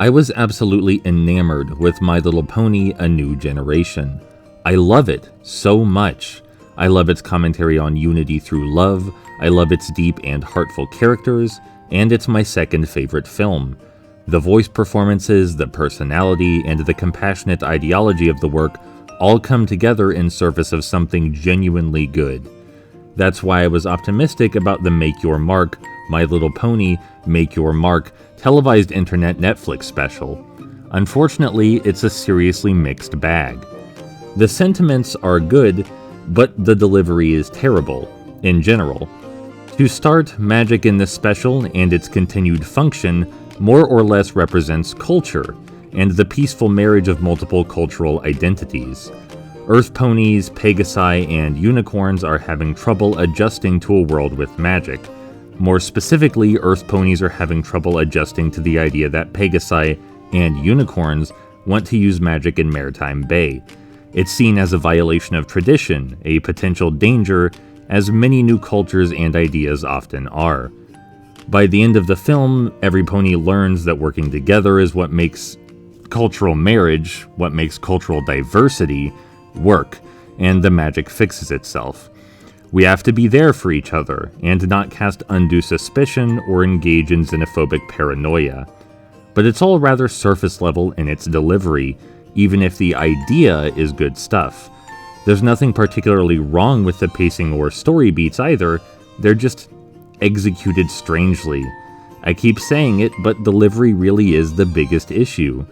I was absolutely enamored with My Little Pony: A New Generation. I love it so much. I love its commentary on unity through love, I love its deep and heartful characters, and it's my second favorite film. The voice performances, the personality, and the compassionate ideology of the work all come together in service of something genuinely good. That's why I was optimistic about the Make Your Mark, My Little Pony, Make Your Mark televised internet Netflix special. Unfortunately, it's a seriously mixed bag. The sentiments are good, but the delivery is terrible, in general. To start, magic in this special and its continued function more or less represents culture, and the peaceful marriage of multiple cultural identities. Earth ponies, pegasi, and unicorns are having trouble adjusting to a world with magic. More specifically, Earth ponies are having trouble adjusting to the idea that pegasi and unicorns want to use magic in Maritime Bay. It's seen as a violation of tradition, a potential danger, as many new cultures and ideas often are. By the end of the film, every pony learns that working together is what makes cultural marriage, what makes cultural diversity, work, and the magic fixes itself. We have to be there for each other, and not cast undue suspicion or engage in xenophobic paranoia. But it's all rather surface level in its delivery, even if the idea is good stuff. There's nothing particularly wrong with the pacing or story beats either, they're just executed strangely. I keep saying it, but delivery really is the biggest issue.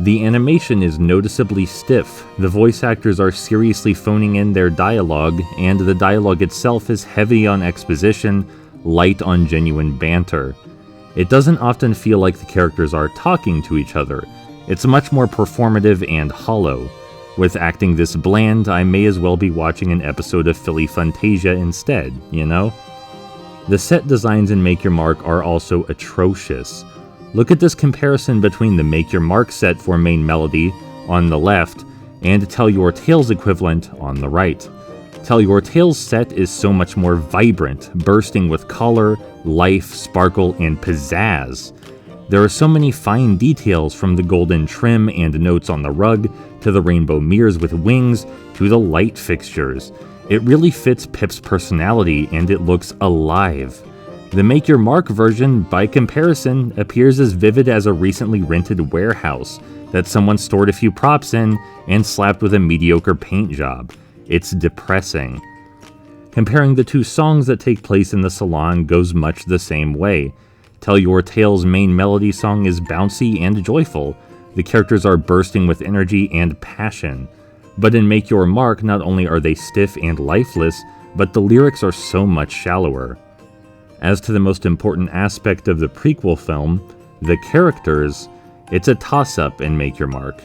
The animation is noticeably stiff, the voice actors are seriously phoning in their dialogue, and the dialogue itself is heavy on exposition, light on genuine banter. It doesn't often feel like the characters are talking to each other. It's much more performative and hollow. With acting this bland, I may as well be watching an episode of Philly Fantasia instead, you know? The set designs in Make Your Mark are also atrocious. Look at this comparison between the Make Your Mark set for main melody on the left and Tell Your Tales equivalent on the right. Tell Your Tales set is so much more vibrant, bursting with color, life, sparkle, and pizzazz. There are so many fine details, from the golden trim and notes on the rug, to the rainbow mirrors with wings, to the light fixtures. It really fits Pip's personality, and it looks alive. The Make Your Mark version, by comparison, appears as vivid as a recently rented warehouse that someone stored a few props in and slapped with a mediocre paint job. It's depressing. Comparing the two songs that take place in the salon goes much the same way. Tell Your Tale's main melody song is bouncy and joyful. The characters are bursting with energy and passion. But in Make Your Mark, not only are they stiff and lifeless, but the lyrics are so much shallower. As to the most important aspect of the prequel film, the characters, it's a toss-up in Make Your Mark.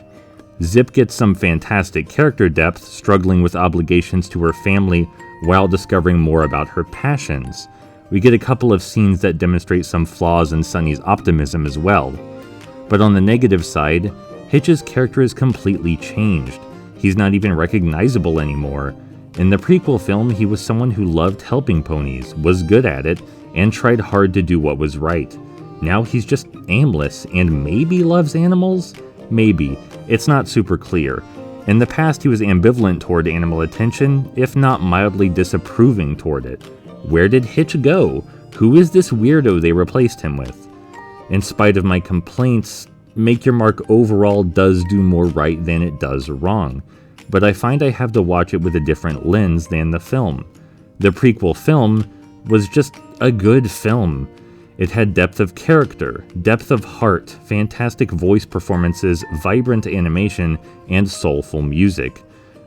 Zip gets some fantastic character depth, struggling with obligations to her family while discovering more about her passions. We get a couple of scenes that demonstrate some flaws in Sunny's optimism as well. But on the negative side, Hitch's character is completely changed. He's not even recognizable anymore. In the prequel film, he was someone who loved helping ponies, was good at it, and tried hard to do what was right. Now he's just aimless and maybe loves animals? Maybe. It's not super clear. In the past, he was ambivalent toward animal attention, if not mildly disapproving toward it. Where did Hitch go? Who is this weirdo they replaced him with? In spite of my complaints, Make Your Mark overall does do more right than it does wrong, but I find I have to watch it with a different lens than the film. The prequel film was just a good film. It had depth of character, depth of heart, fantastic voice performances, vibrant animation, and soulful music.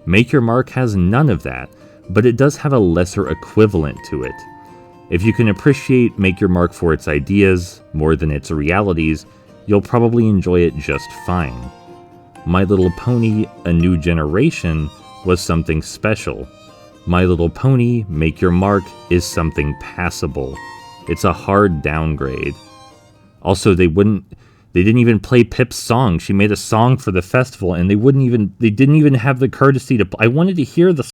Make Your Mark has none of that, but it does have a lesser equivalent to it. If you can appreciate Make Your Mark for its ideas, more than its realities, you'll probably enjoy it just fine. My Little Pony: A New Generation was something special. My Little Pony: Make Your Mark is something passable. It's a hard downgrade. Also, they didn't even play Pip's song. She made a song for the festival, and they didn't even have the courtesy to. I wanted to hear the